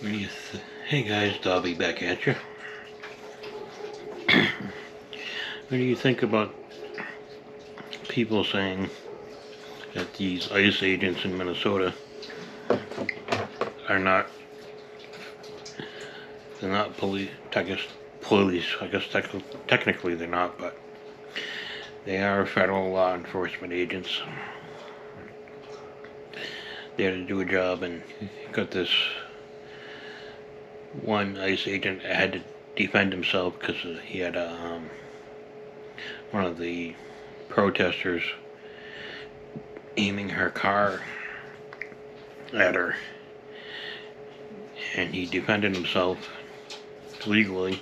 Hey guys, Dobby back at you. What do you think about people saying that these ICE agents in Minnesota are not, they're not police, I guess technically they're not, but they are federal law enforcement agents. There to do a job, and got this one ICE agent had to defend himself because he had one of the protesters aiming her car at her, and he defended himself legally.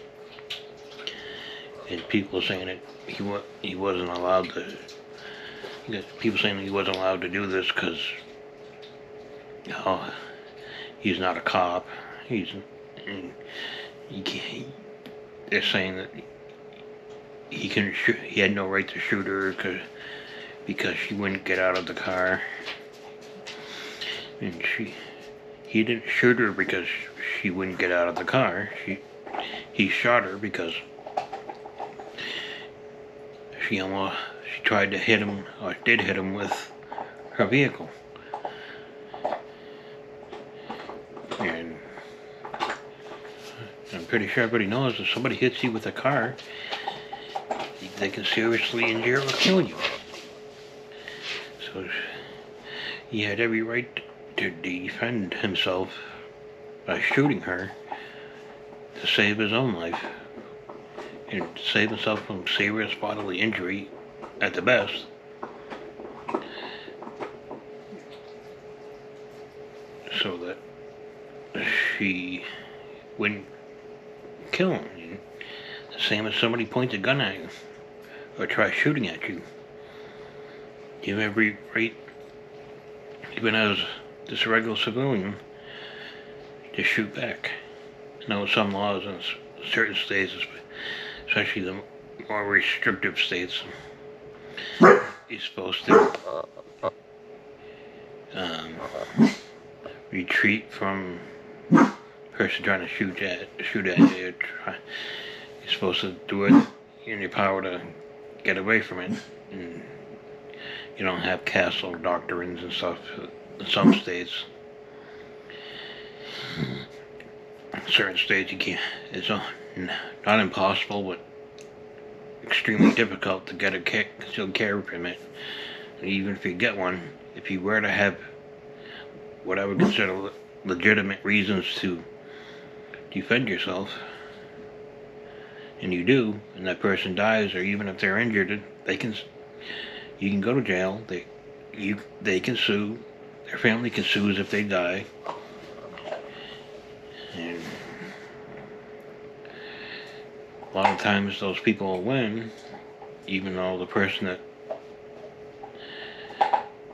And people saying that he wasn't allowed to. You got people saying he wasn't allowed to do this because he's not a cop. He can't. They're saying that he had no right to shoot her because she wouldn't get out of the car, and he didn't shoot her because she wouldn't get out of the car. He shot her because she tried to hit him, or did hit him with her vehicle. And I'm pretty sure everybody knows if somebody hits you with a car, they can seriously injure or kill you. So he had every right to defend himself by shooting her to save his own life and save himself from serious bodily injury at the best. So that she wouldn't kill him. The same as somebody points a gun at you or tries shooting at you. You have every right, even as this regular civilian, to shoot back. I know some laws in certain states, especially the more restrictive states, you're supposed to retreat from person trying to shoot at you. You're supposed to do it in your power to get away from it. And you don't have castle doctrines and stuff in some states. In certain states you can't. It's not impossible, but extremely difficult to get a concealed carry permit. And even if you get one, if you were to have what I would consider legitimate reasons to defend yourself, and you do, and that person dies, or even if they're injured, you can go to jail. They can sue. Their family can sue if they die. And a lot of times those people will win, even though the person that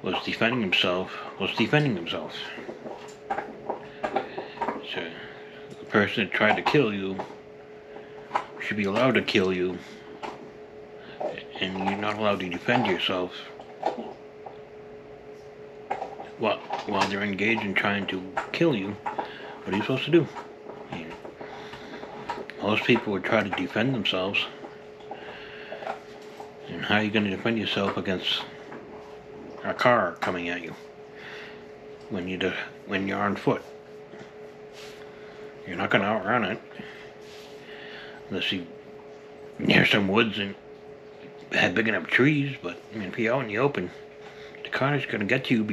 was defending himself. So the person that tried to kill you should be allowed to kill you, and you're not allowed to defend yourself while they're engaged in trying to kill you. What are you supposed to do? Most people would try to defend themselves. And how are you going to defend yourself against a car coming at you when you're on foot? You're not going to outrun it unless you near some woods and have big enough trees. But if you're out in the open, the car is going to get to you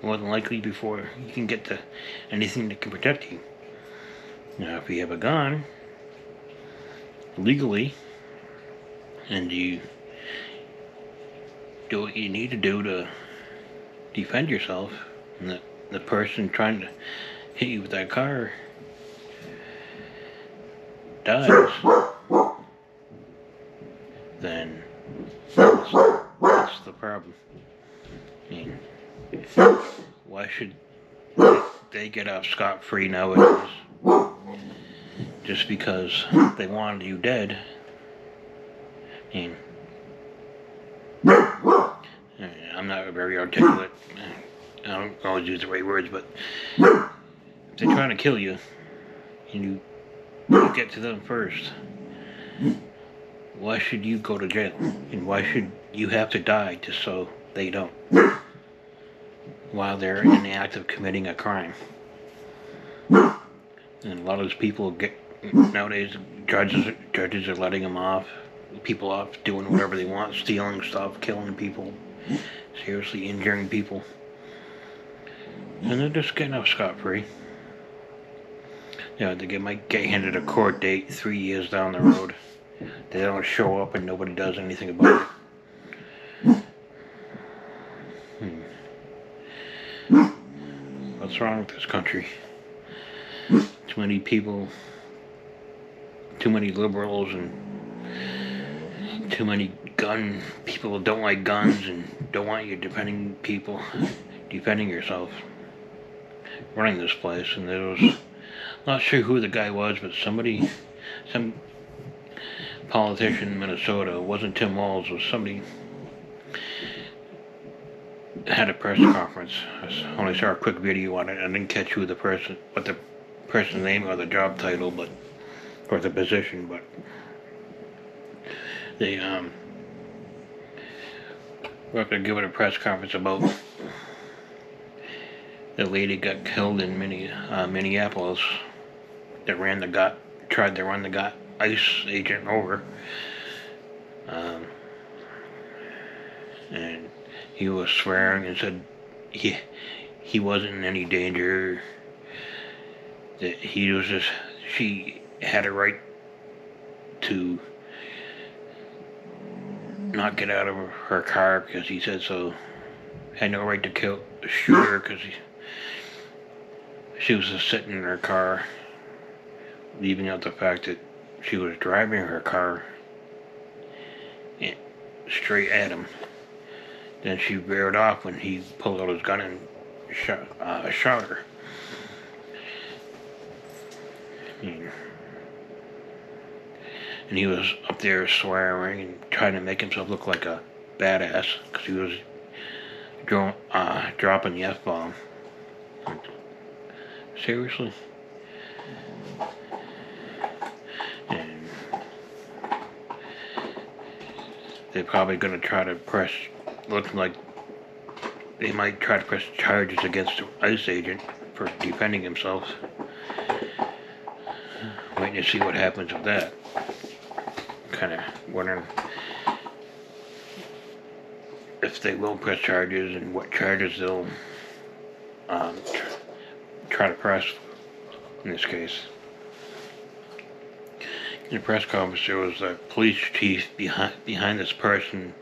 more than likely before you can get to anything that can protect you. Now, if you have a gun legally, and you do what you need to do to defend yourself, and the person trying to hit you with that car dies, then that's the problem. Why should they get off scot-free nowadays just because they wanted you dead? I'm not very articulate. I don't always use the right words, but they're trying to kill you, and you get to them first, why should you go to jail? And why should you have to die just so they don't? While they're in the act of committing a crime. And a lot of those people nowadays, judges are letting them off, people off, doing whatever they want, stealing stuff, killing people, seriously injuring people. And they're just getting off scot-free. They might get handed a court date 3 years down the road. They don't show up and nobody does anything about it. What's wrong with this country? Too many people, too many liberals, and too many people don't like guns and don't want you defending yourself, running this place. And there was, not sure who the guy was, but some politician in Minnesota, it wasn't Tim Walz, it was somebody, had a press conference. I only saw a quick video on it. I didn't catch what the person's name or the job title, or the position, but they were up there giving a press conference about the lady got killed in Minneapolis that tried to run the ICE agent over, and he was swearing and said he wasn't in any danger, that she had a right to not get out of her car because he said so, had no right to shoot her because she was just sitting in her car, leaving out the fact that she was driving her car straight at him. Then she veered off when he pulled out his gun and shot her. And he was up there swearing and trying to make himself look like a badass because he was dropping the F-bomb. Seriously? And they're probably going to try to looking like they might try to press charges against the ICE agent for defending himself. Waiting to see what happens with that. Kind of wondering if they will press charges and what charges they'll try to press in this case. In the press conference, there was a police chief behind this person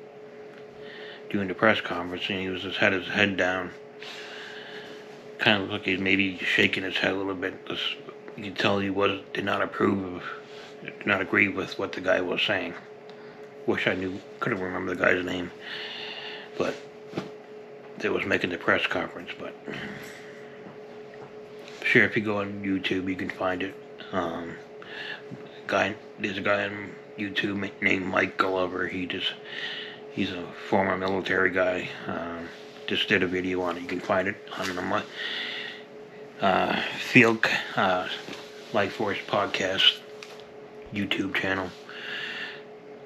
doing the press conference, and he had his head down. Kind of looked like he's maybe shaking his head a little bit. You could tell he did not agree with what the guy was saying. Wish I couldn't remember the guy's name, but they was making the press conference. But sure, if you go on YouTube, you can find it. There's a guy on YouTube named Mike Gulliver. He's a former military guy. Just did a video on it. You can find it on the Field Life Force podcast YouTube channel.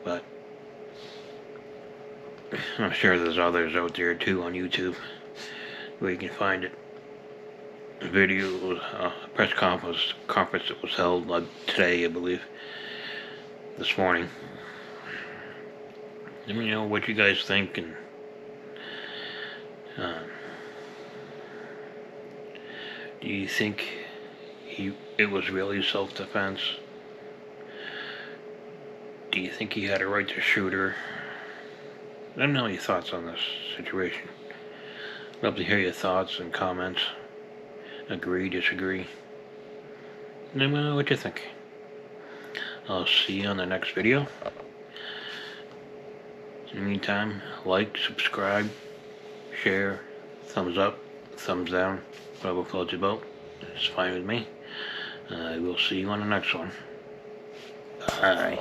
But I'm sure there's others out there too on YouTube where you can find it. The video was a press conference that was held today, I believe, this morning. Let me know what you guys think, and do you think it was really self-defense? Do you think he had a right to shoot her? Let me know your thoughts on this situation. Love to hear your thoughts and comments. Agree, disagree. Let me know what you think. I'll see you on the next video. In the meantime, like, subscribe, share, thumbs up, thumbs down, whatever floats your boat. It's fine with me. We'll see you on the next one. Bye.